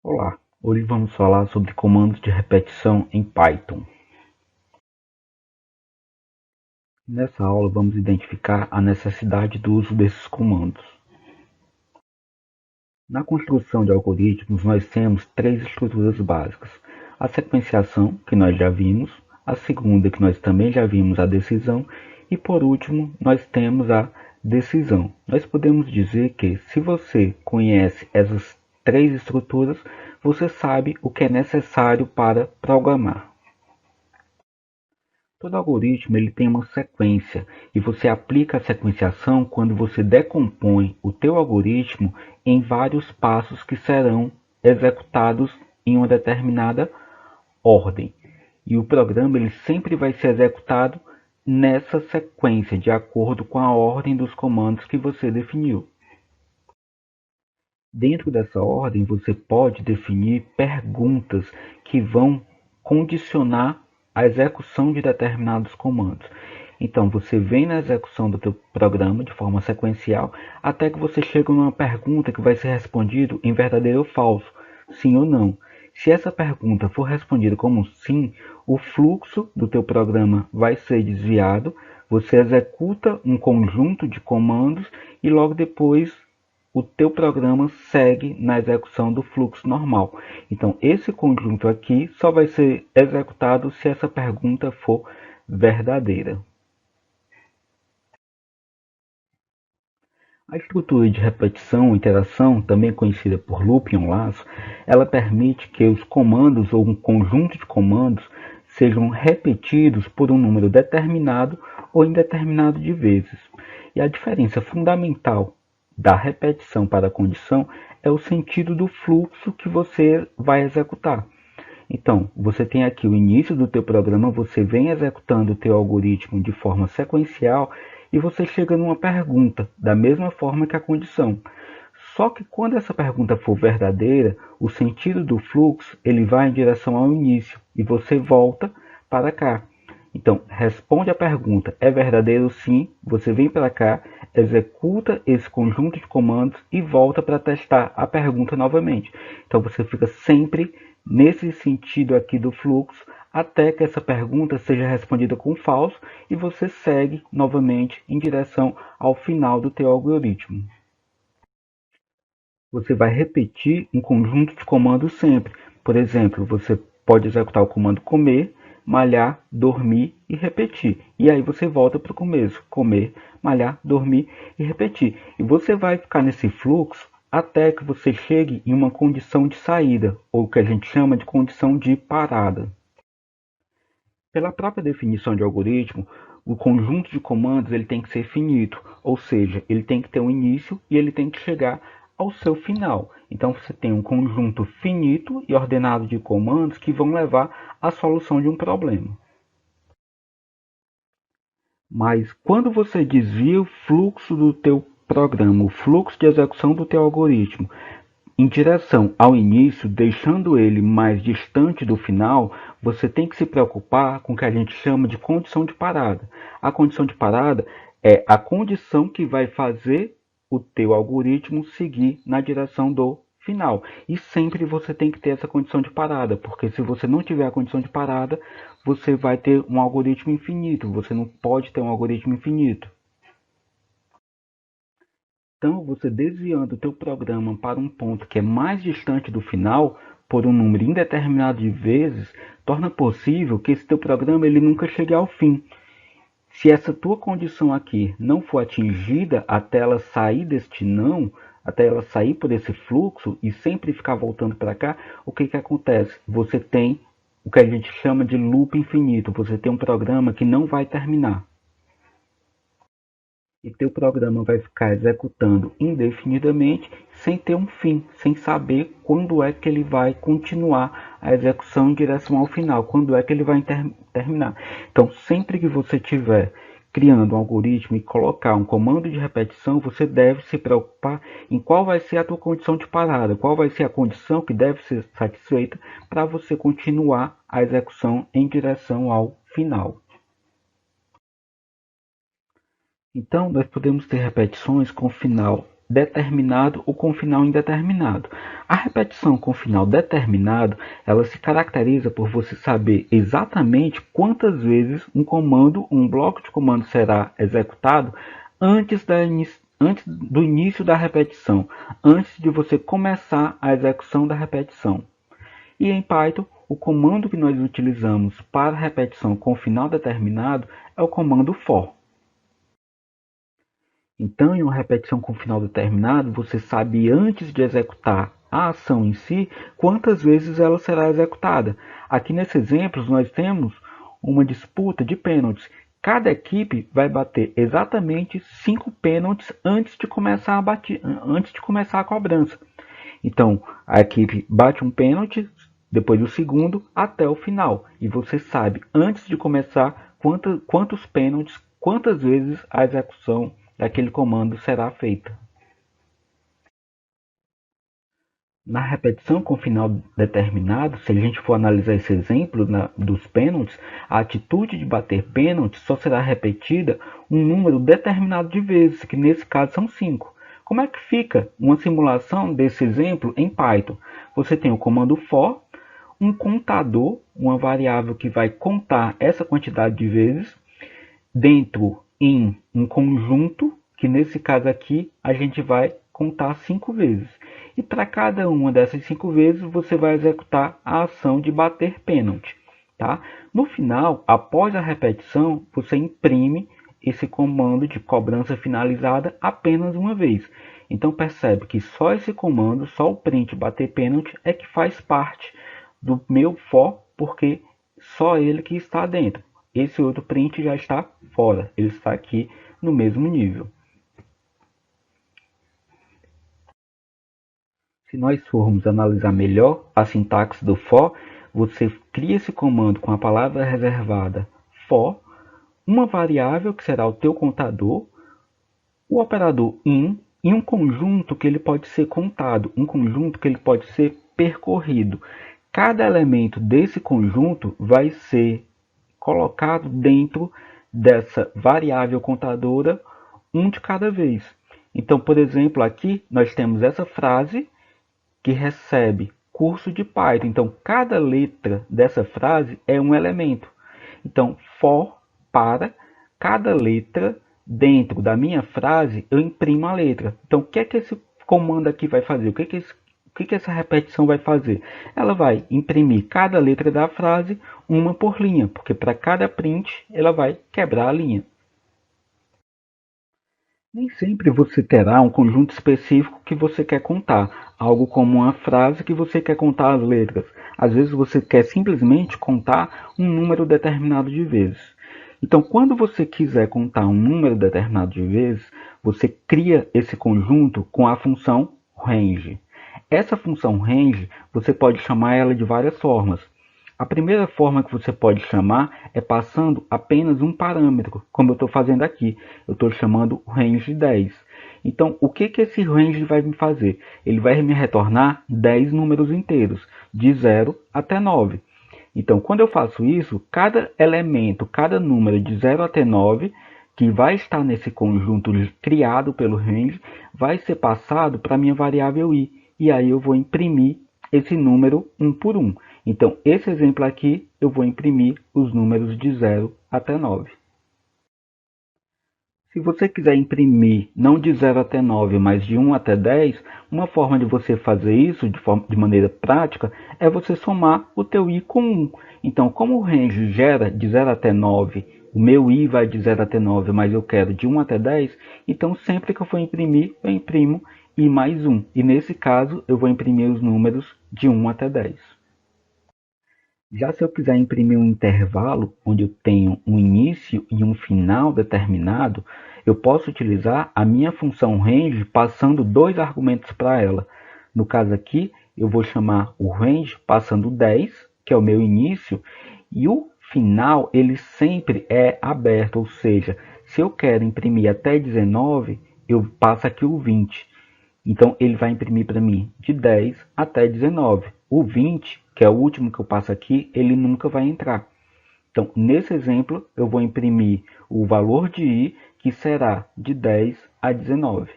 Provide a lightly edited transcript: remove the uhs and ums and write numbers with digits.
Olá, hoje vamos falar sobre comandos de repetição em Python. Nessa aula vamos identificar a necessidade do uso desses comandos. Na construção de algoritmos nós temos três estruturas básicas. A sequenciação, que nós já vimos, a segunda, que nós também já vimos, a decisão, e por último nós temos a decisão. Nós podemos dizer que se você conhece essas três estruturas, você sabe o que é necessário para programar. Todo algoritmo ele tem uma sequência e você aplica a sequenciação quando você decompõe o teu algoritmo em vários passos que serão executados em uma determinada ordem. E o programa ele sempre vai ser executado nessa sequência, de acordo com a ordem dos comandos que você definiu. Dentro dessa ordem, você pode definir perguntas que vão condicionar a execução de determinados comandos. Então, você vem na execução do teu programa de forma sequencial até que você chega numa pergunta que vai ser respondida em verdadeiro ou falso, sim ou não. Se essa pergunta for respondida como sim, o fluxo do teu programa vai ser desviado, você executa um conjunto de comandos e logo depois o teu programa segue na execução do fluxo normal. Então, esse conjunto aqui só vai ser executado se essa pergunta for verdadeira. A estrutura de repetição ou interação, também conhecida por loop em um laço, ela permite que os comandos ou um conjunto de comandos sejam repetidos por um número determinado ou indeterminado de vezes. E a diferença fundamental da repetição para a condição é o sentido do fluxo que você vai executar. Então, você tem aqui o início do teu programa, você vem executando o teu algoritmo de forma sequencial e você chega numa pergunta, da mesma forma que a condição. Só que quando essa pergunta for verdadeira, o sentido do fluxo ele vai em direção ao início e você volta para cá. Então, responde a pergunta, é verdadeiro sim, você vem para cá, executa esse conjunto de comandos e volta para testar a pergunta novamente. Então, você fica sempre nesse sentido aqui do fluxo, até que essa pergunta seja respondida com falso e você segue novamente em direção ao final do teu algoritmo. Você vai repetir um conjunto de comandos sempre. Por exemplo, você pode executar o comando comer, malhar, dormir e repetir. E aí você volta para o começo, comer, malhar, dormir e repetir. E você vai ficar nesse fluxo até que você chegue em uma condição de saída, ou o que a gente chama de condição de parada. Pela própria definição de algoritmo, o conjunto de comandos ele tem que ser finito, ou seja, ele tem que ter um início e ele tem que chegar ao seu final. Então você tem um conjunto finito e ordenado de comandos que vão levar à solução de um problema. Mas quando você desvia o fluxo do teu programa, o fluxo de execução do teu algoritmo, em direção ao início, deixando ele mais distante do final, você tem que se preocupar com o que a gente chama de condição de parada. A condição de parada é a condição que vai fazer o teu algoritmo seguir na direção do final. E sempre você tem que ter essa condição de parada, porque se você não tiver a condição de parada, você vai ter um algoritmo infinito. Você não pode ter um algoritmo infinito. Então, você desviando o teu programa para um ponto que é mais distante do final, por um número indeterminado de vezes, torna possível que esse teu programa ele nunca chegue ao fim. Se essa tua condição aqui não for atingida até ela sair deste não, até ela sair por esse fluxo e sempre ficar voltando para cá, o que que acontece? Você tem o que a gente chama de loop infinito, você tem um programa que não vai terminar. E teu programa vai ficar executando indefinidamente sem ter um fim, sem saber quando é que ele vai continuar a execução em direção ao final, quando é que ele vai terminar. Então, sempre que você tiver criando um algoritmo e colocar um comando de repetição, você deve se preocupar em qual vai ser a tua condição de parada, qual vai ser a condição que deve ser satisfeita para você continuar a execução em direção ao final. Então, nós podemos ter repetições com final determinado ou com final indeterminado. A repetição com final determinado, ela se caracteriza por você saber exatamente quantas vezes um bloco de comando será executado antes do início da repetição, antes de você começar a execução da repetição. E em Python, o comando que nós utilizamos para repetição com final determinado é o comando for. Então, em uma repetição com final determinado, você sabe antes de executar a ação em si, quantas vezes ela será executada. Aqui nesse exemplo, nós temos uma disputa de pênaltis. Cada equipe vai bater exatamente 5 pênaltis antes de começar a cobrança. Então, a equipe bate um pênalti, depois o segundo, até o final. E você sabe, antes de começar, quantos pênaltis, quantas vezes a execução daquele comando será feita. Na repetição com final determinado, se a gente for analisar esse exemplo dos pênaltis, a atitude de bater pênalti só será repetida um número determinado de vezes, que nesse caso são 5. Como é que fica uma simulação desse exemplo em Python? Você tem o comando for, um contador, uma variável que vai contar essa quantidade de vezes, dentro em um conjunto, que nesse caso aqui a gente vai contar 5 vezes. E para cada uma dessas 5 vezes você vai executar a ação de bater pênalti. Tá? No final, após a repetição, você imprime esse comando de cobrança finalizada apenas uma vez. Então percebe que só esse comando, só o print bater pênalti é que faz parte do meu for, porque só ele que está dentro. Esse outro print já está fora, ele está aqui no mesmo nível. Se nós formos analisar melhor a sintaxe do for, você cria esse comando com a palavra reservada for, uma variável que será o teu contador, o operador in e um conjunto que ele pode ser contado, um conjunto que ele pode ser percorrido. Cada elemento desse conjunto vai ser colocado dentro dessa variável contadora, um de cada vez. Então, por exemplo, aqui nós temos essa frase que recebe curso de Python. Então, cada letra dessa frase é um elemento. Então, for para cada letra dentro da minha frase, eu imprimo a letra. Então, o que é que esse comando aqui vai fazer? O que essa repetição vai fazer? Ela vai imprimir cada letra da frase uma por linha, porque para cada print ela vai quebrar a linha. Nem sempre você terá um conjunto específico que você quer contar, algo como uma frase que você quer contar as letras. Às vezes você quer simplesmente contar um número determinado de vezes. Então, quando você quiser contar um número determinado de vezes, você cria esse conjunto com a função range. Essa função range, você pode chamar ela de várias formas. A primeira forma que você pode chamar é passando apenas um parâmetro, como eu estou fazendo aqui. Eu estou chamando range 10. Então, o que esse range vai me fazer? Ele vai me retornar 10 números inteiros, de 0 até 9. Então, quando eu faço isso, cada elemento, cada número de 0 até 9, que vai estar nesse conjunto criado pelo range, vai ser passado para a minha variável i. E aí eu vou imprimir esse número um por um. Então, esse exemplo aqui, eu vou imprimir os números de 0 até 9. Se você quiser imprimir não de 0 até 9, mas de 1 até 10, uma forma de você fazer isso de maneira prática é você somar o teu i com 1. Então, como o range gera de 0 até 9, o meu i vai de 0 até 9, mas eu quero de 1 até 10, então sempre que eu for imprimir, eu imprimo i mais 1. E nesse caso, eu vou imprimir os números de 1 até 10. Já se eu quiser imprimir um intervalo, onde eu tenho um início e um final determinado, eu posso utilizar a minha função range passando 2 argumentos para ela. No caso aqui, eu vou chamar o range passando 10, que é o meu início, e o final ele sempre é aberto, ou seja, se eu quero imprimir até 19, eu passo aqui o 20. Então, ele vai imprimir para mim de 10 até 19. O 20, que é o último que eu passo aqui, ele nunca vai entrar. Então, nesse exemplo, eu vou imprimir o valor de i, que será de 10 a 19.